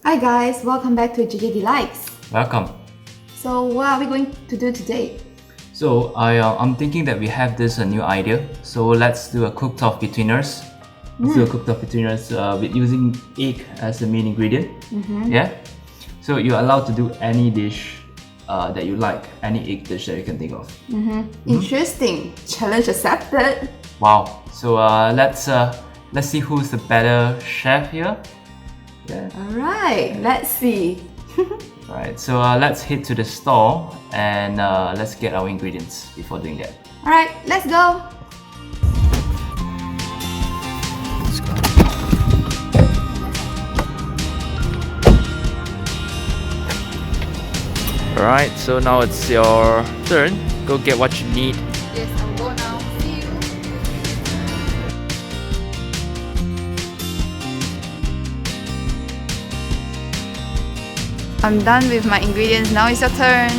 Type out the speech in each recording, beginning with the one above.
Hi guys, welcome back to JJ Delights. Welcome. So what are we going to do today? So I'm thinking that we have this new idea. So let's do a cook-off between us. Let's do a cook-off between us with using egg as the main ingredient. Yeah. So you're allowed to do any dish that you like, any egg dish that you can think of. Interesting. Challenge accepted. Wow. So let's see who's the better chef here. Yeah. Alright, let's see. Right. So let's head to the store and let's get our ingredients before doing that. Alright, let's go. Let's go. Alright, so now it's your turn. Go get what you need. Yes, I'll go now. See you. I'm done with my ingredients. Now it's your turn.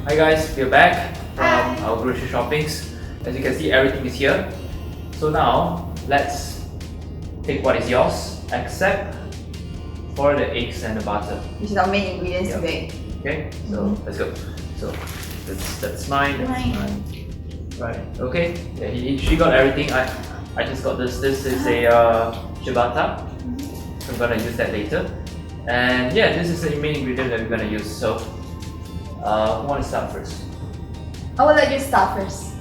Hi guys, we're back from our grocery shoppings. As you can see, everything is here. So now, let's take what is yours, except for the eggs and the butter. Which is our main ingredients Yeah. today. Okay, so let's go. So that's mine. That's mine. Right. Okay. Yeah, she got everything. I just got this. This is a ciabatta. So I'm gonna use that later. And yeah, this is the main ingredient that we're gonna use. So, who want to start first? I will let you start first.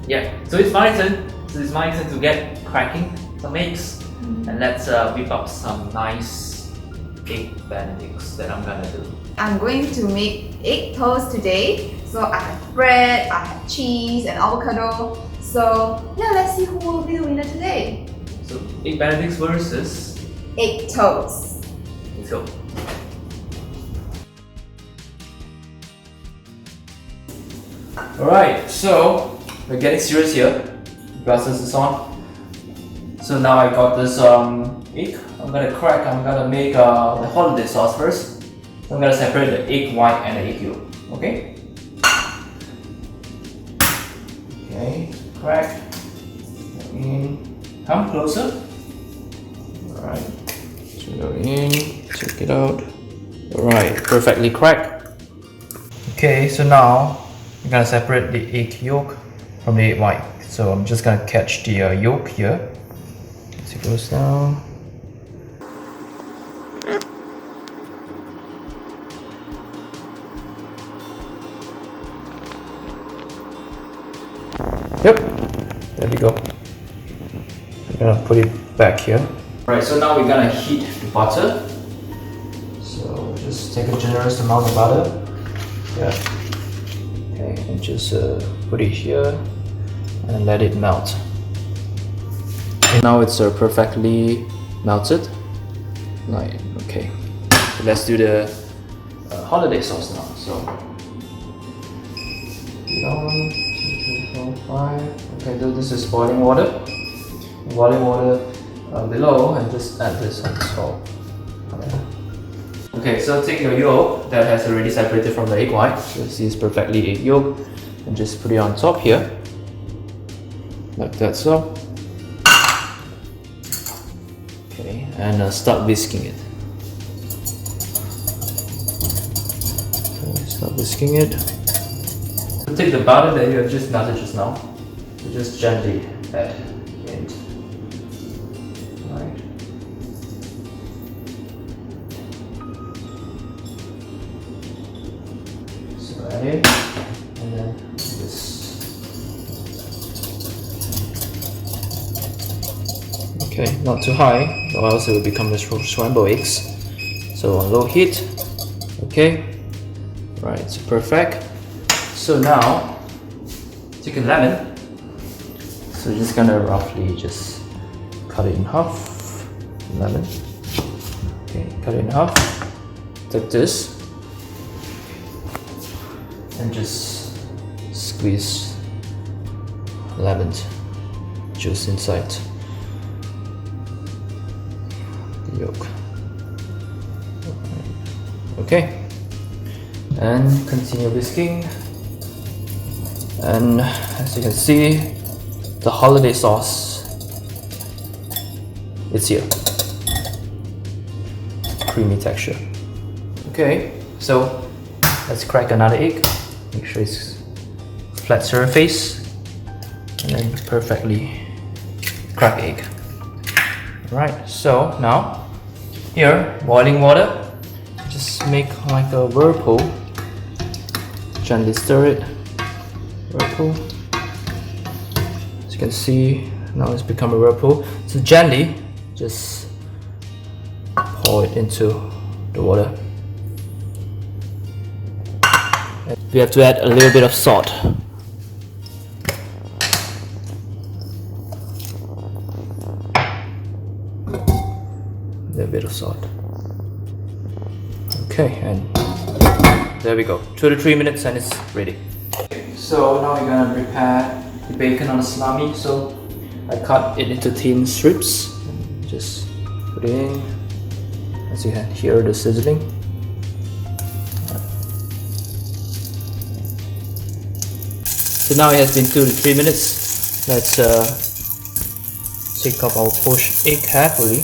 Yeah. So it's my turn. So it's my turn to get cracking some eggs, and let's whip up some nice egg Benedicts that I'm gonna do. I'm going to make egg toast today. So I have bread, I have cheese and avocado. So yeah, let's see who will be the winner today. So egg Benedicts versus. Egg toast. Let's go. Alright, so we're getting serious here. Glasses is on. So now I got this egg. I'm gonna make the holiday sauce first. So I'm gonna separate the egg white and the egg yolk. Okay? Okay, crack. In. Come closer. Alright. So go in, check it out. Alright, perfectly cracked. Okay, so now I'm gonna separate the egg yolk from the egg white. So I'm just gonna catch the yolk here. As it goes down. Yep, there we go. I'm gonna put it back here. Right, so now we're gonna heat the butter. So just take a generous amount of butter. Yeah. Okay, and just put it here and let it melt. And now it's perfectly melted. Right, okay. So let's do the holiday sauce now. So 1, 2, 3, 4, 5. Okay, so this is boiling water. Boiling water below, and just add this on top. Okay, so take your yolk that has already separated from the egg white. So this is perfectly egg yolk, and just put it on top here, like that. So, okay, and start whisking it. Okay, start whisking it. So take the butter that you have just melted just now. So just gently add in. Right. So add it, and then this. Okay, not too high, or else it will become the scrambled eggs. So on low heat. Okay. Right, so perfect. So now, take a lemon. So just gonna roughly just cut it in half. Lemon. Okay, cut it in half. Take this and just squeeze lemon juice inside the yolk. Okay, and continue whisking. And as you can see, the holiday sauce, it's here. Creamy texture. Okay, so let's crack another egg. Make sure it's flat surface and then perfectly cracked egg. Alright, so now here, boiling water. Just make like a whirlpool. Gently stir it. Whirlpool. As you can see, now it's become a whirlpool. So gently, just pour it into the water. And we have to add a little bit of salt. A little bit of salt. Okay, and there we go. 2 to 3 minutes and it's ready. So now we're gonna prepare the bacon on the salami. So I cut it into thin strips. Just put it in. As you can hear the sizzling. So now it has been 2 to 3 minutes. Let's take up our poached egg carefully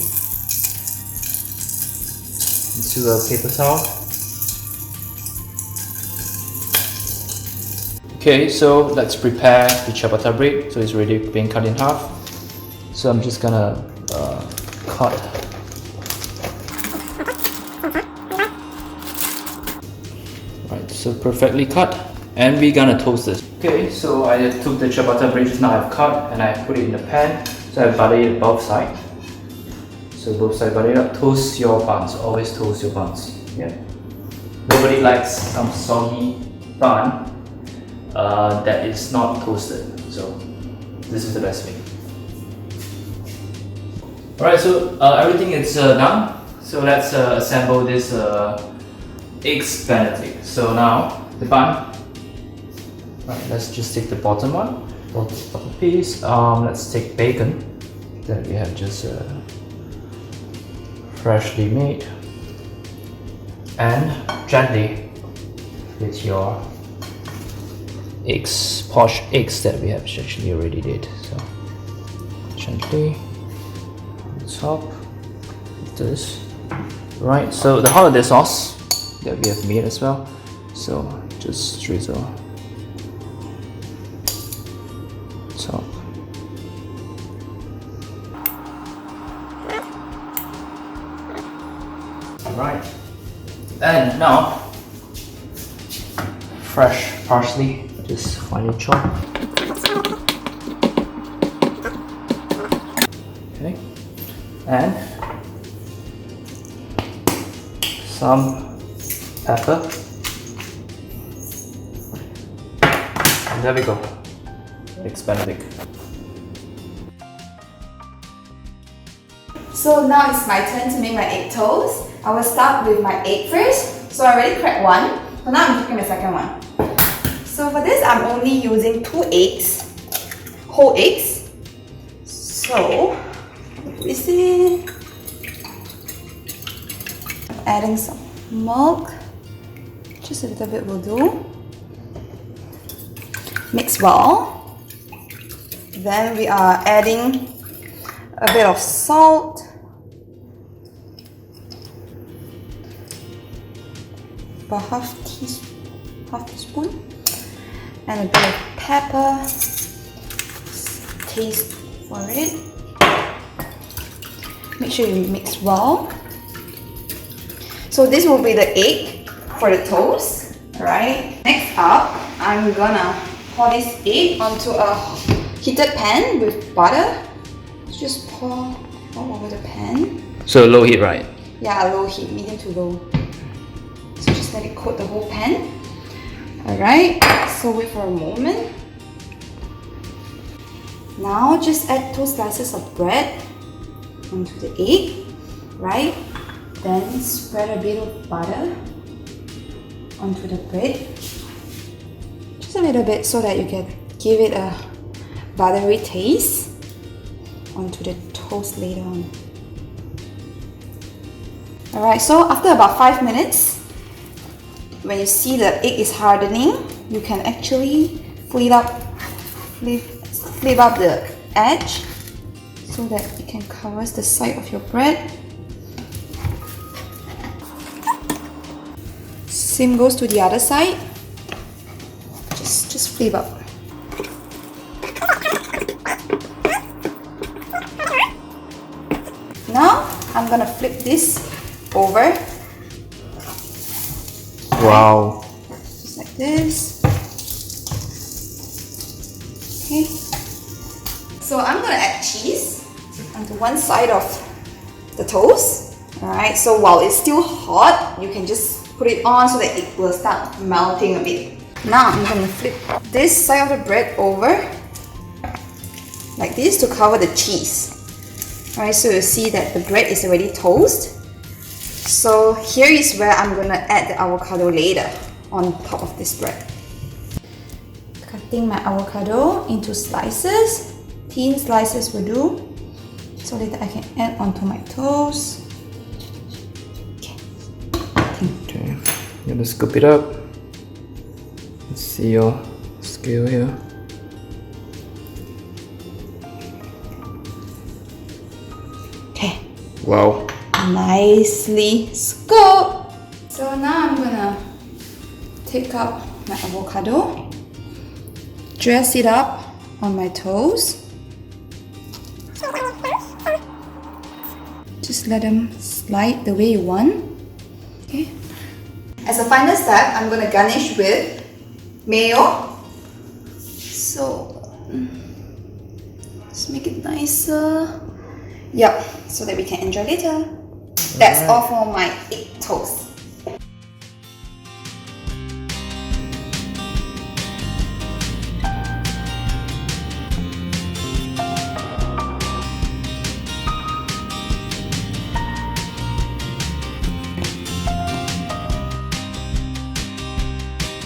into a paper towel. Okay, so let's prepare the ciabatta bread. So it's already being cut in half. So I'm just gonna cut. Right, so perfectly cut, and we're gonna toast this. Okay, so I took the ciabatta bread just now I've cut and I put it in the pan. So I butter it both sides. So both sides butter it up. Toast your buns. Always toast your buns. Yeah. Nobody likes some soggy bun that is not toasted. So this is the best way. Alright, so everything is done. So let's assemble this eggs Benedict. So now the bun. Right, let's just take the bottom one, bottom piece. Let's take bacon that we have just freshly made, and gently with your eggs, poached eggs that we have actually already did. So gently on the top of this. Right, so the holiday sauce that we have made as well. So just drizzle top. Right, and now fresh parsley, just finely chopped. Okay, and some pepper. And there we go. Eggs Benedict. So now it's my turn to make my egg toast. I will start with my egg first. So I already cracked one. So now I'm cooking the second one. So for this, I'm only using 2 eggs, whole eggs. So put this in. Adding some milk. Just a little bit will do. Mix well. Then we are adding a bit of salt. About half teaspoon, and a bit of pepper. Taste for it. Make sure you mix well. So this will be the egg for the toast. Alright. Next up, I'm gonna pour this egg onto a heated pan with butter. Just pour all over the pan. So low heat, right? Yeah, low heat, medium to low. So just let it coat the whole pan. Alright, so wait for a moment. Now just add 2 slices of bread onto the egg, right? Then spread a bit of butter onto the bread. Just a little bit so that you can give it a buttery taste onto the toast later on. Alright, so after about 5 minutes, when you see the egg is hardening, you can actually flip up the edge so that it can cover the side of your bread. Same goes to the other side. Just flip up. Now I'm gonna flip this over. Wow. Just like this. Okay. So I'm gonna add cheese onto one side of the toast. Alright, so while it's still hot, you can just put it on so that it will start melting a bit. Now I'm gonna flip this side of the bread over like this to cover the cheese. Alright, so you see that the bread is already toast. So here is where I'm gonna add the avocado later on top of this bread. Cutting my avocado into slices, thin slices will do, so that I can add onto my toast. Okay, I'm gonna scoop it up. Let's see your scale here. Okay. Wow. Nicely scooped. So now I'm gonna take out my avocado, dress it up on my toast. Just let them slide the way you want. Okay. As a final step, I'm gonna garnish with mayo. So just make it nicer. Yep, so that we can enjoy later. That's all for my egg toast.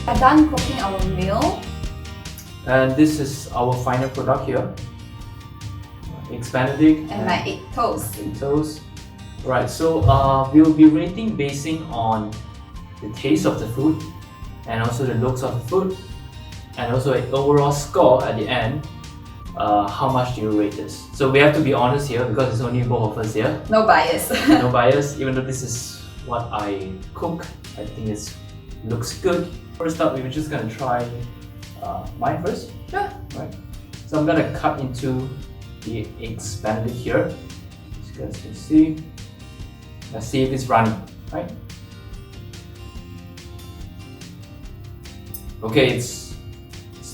We're done cooking our meal. And this is our final product here. Eggs Benedict And my egg toast. egg toast. Right, so we'll be rating basing on the taste of the food and also the looks of the food and also an overall score at the end. How much do you rate this? So we have to be honest here because it's only both of us here. No bias. No bias, even though this is what I cook. I think it looks good. First up, we're just gonna try mine first. Sure. Right. So I'm gonna cut into the eggs Benedict here. As you guys can see. Let's see if it's runny, right? Okay, it's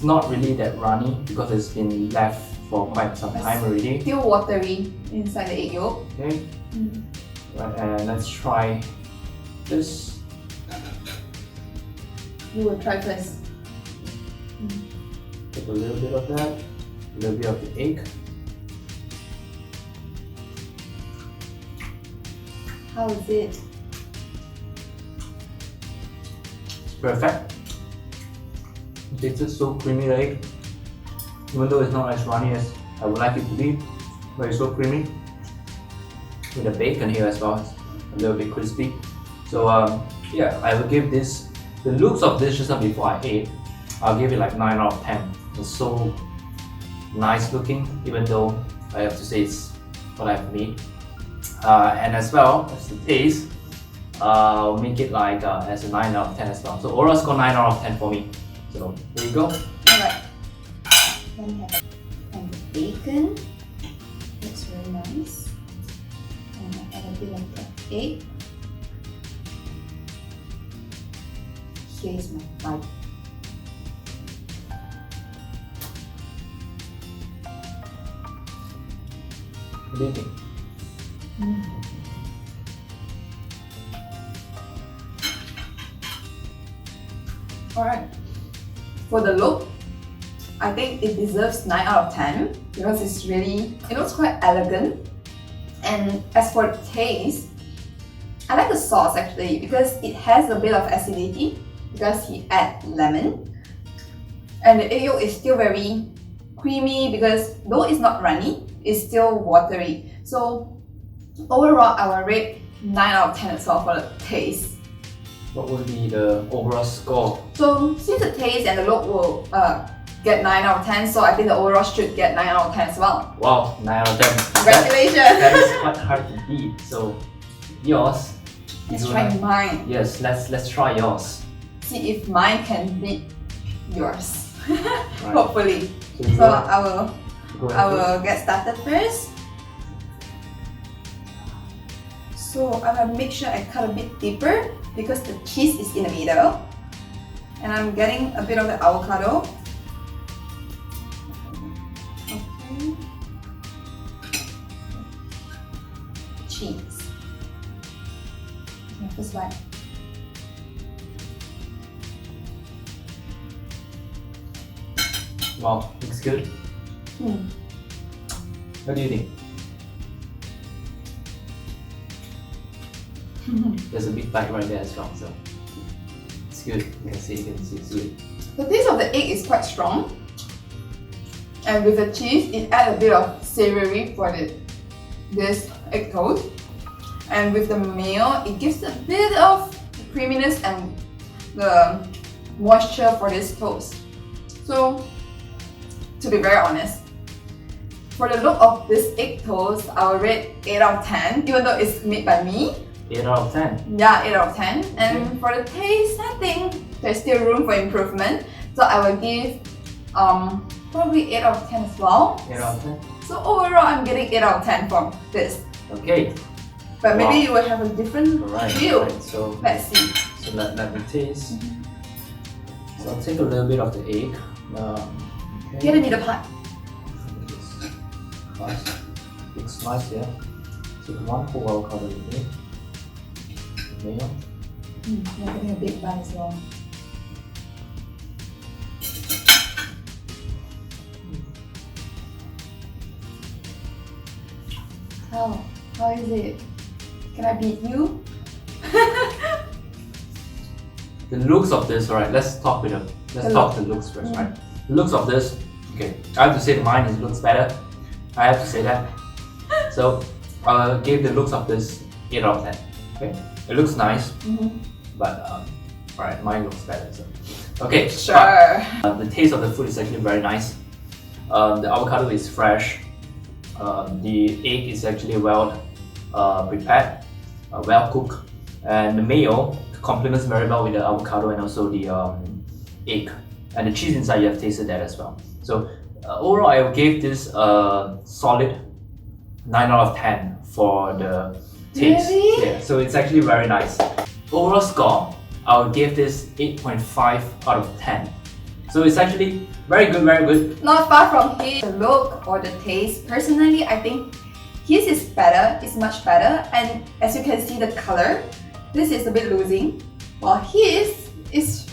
not really that runny because it's been left for quite some time already. Still watery inside the egg yolk. Okay. Right, and let's try this. You will try first. Take a little bit of that, a little bit of the egg. How is it? It's perfect. It tastes so creamy, the egg. Even though it's not as runny as I would like it to be, but it's so creamy. With the bacon here as well, it's a little bit crispy. So yeah, I will give this, the looks of this just now before I ate, I'll give it like 9 out of 10. It's so nice looking, even though I have to say it's what I've made. And as well as the taste, I'll make it like as a 9 out of 10 as well. So overall score 9 out of 10 for me. So there you go. Alright. Then we have and the bacon. Looks very nice. And I add a bit of the egg. Here is my bite. What do you think? Alright. For the look, I think it deserves 9 out of 10 because it's really, it looks quite elegant. And as for the taste, I like the sauce actually because it has a bit of acidity because he add lemon. And the egg yolk is still very creamy because though it's not runny, it's still watery. So overall, I will rate 9 out of 10 as well for the taste. what would be the overall score? So since the taste and the look will get 9 out of 10, so I think the overall should get 9 out of 10 as well. Wow, 9 out of 10. Congratulations! That is quite hard to beat. So yours. Let's try mine. Yes, let's try yours. See if mine can beat yours. Right. Hopefully. So I will get started first. So I will make sure I cut a bit deeper because the cheese is in the middle. And I'm getting a bit of the avocado. Okay. Cheese. Okay, first bite. Wow, looks good. What do you think? There's a big bite right there as well, so it's good. You can see it's good. The taste of the egg is quite strong, and with the cheese, it adds a bit of savory for this egg toast. And with the mayo, it gives a bit of creaminess and the moisture for this toast. So, to be very honest, for the look of this egg toast, I will rate 8 out of 10, even though it's made by me. 8 out of 10? Yeah, 8 out of 10. And for the taste, I think there's still room for improvement. So I will give probably 8 out of 10 as well. 8 out of 10? So overall, I'm getting 8 out of 10 from this. Okay. But maybe you will have a different view. Right. So let's see. So let me taste. So I'll take a little bit of the egg. Okay. Get a middle part. Nice. Big slice here. Take one whole avocado with me. Mayo. You're getting a big bite as well. How is it? Can I beat you? The looks of this, alright, let's talk the looks first, right? The looks of this, okay, I have to say mine looks better. I have to say that. So I gave the looks of this 8 out of 10. Okay, it looks nice, but alright, mine looks better. So okay, sure. The taste of the food is actually very nice. The avocado is fresh. The egg is actually well prepared, well cooked, and the mayo complements very well with the avocado and also the egg, and the cheese inside. You have tasted that as well. So overall, I gave this a solid 9 out of 10 for the taste. Really? Yeah, so it's actually very nice. Overall score, I would give this 8.5 out of 10. So it's actually very good, very good. Not far from his. The look or the taste, personally, I think his is better, it's much better. And as you can see the color, this is a bit losing, while his is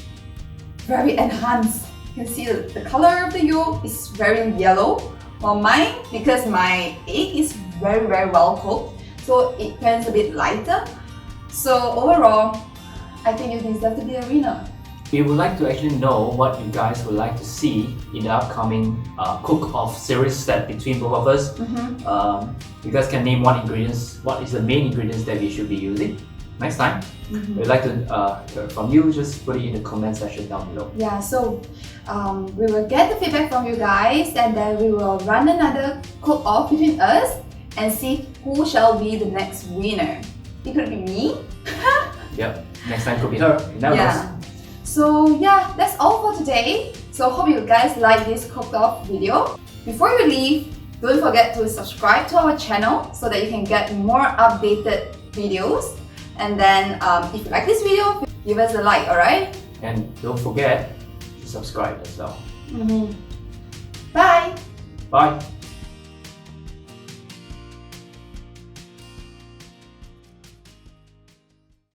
very enhanced. You can see the color of the yolk is very yellow, while mine, because my egg is very well cooked, so it turns a bit lighter. So overall, I think you deserve to be a winner. We would like to actually know what you guys would like to see in the upcoming cook-off series that between both of us. You guys can name what is the main ingredients that we should be using next time. We'd like to hear from you. Just put it in the comment section down below. Yeah, so we will get the feedback from you guys, and then we will run another cook-off between us and see who shall be the next winner. It could be me. Yep, next time could be her. You never know. So yeah, that's all for today. So hope you guys like this cook-off video. Before you leave, don't forget to subscribe to our channel so that you can get more updated videos. And then if you like this video, give us a like, alright? And don't forget to subscribe as well. Bye! Bye!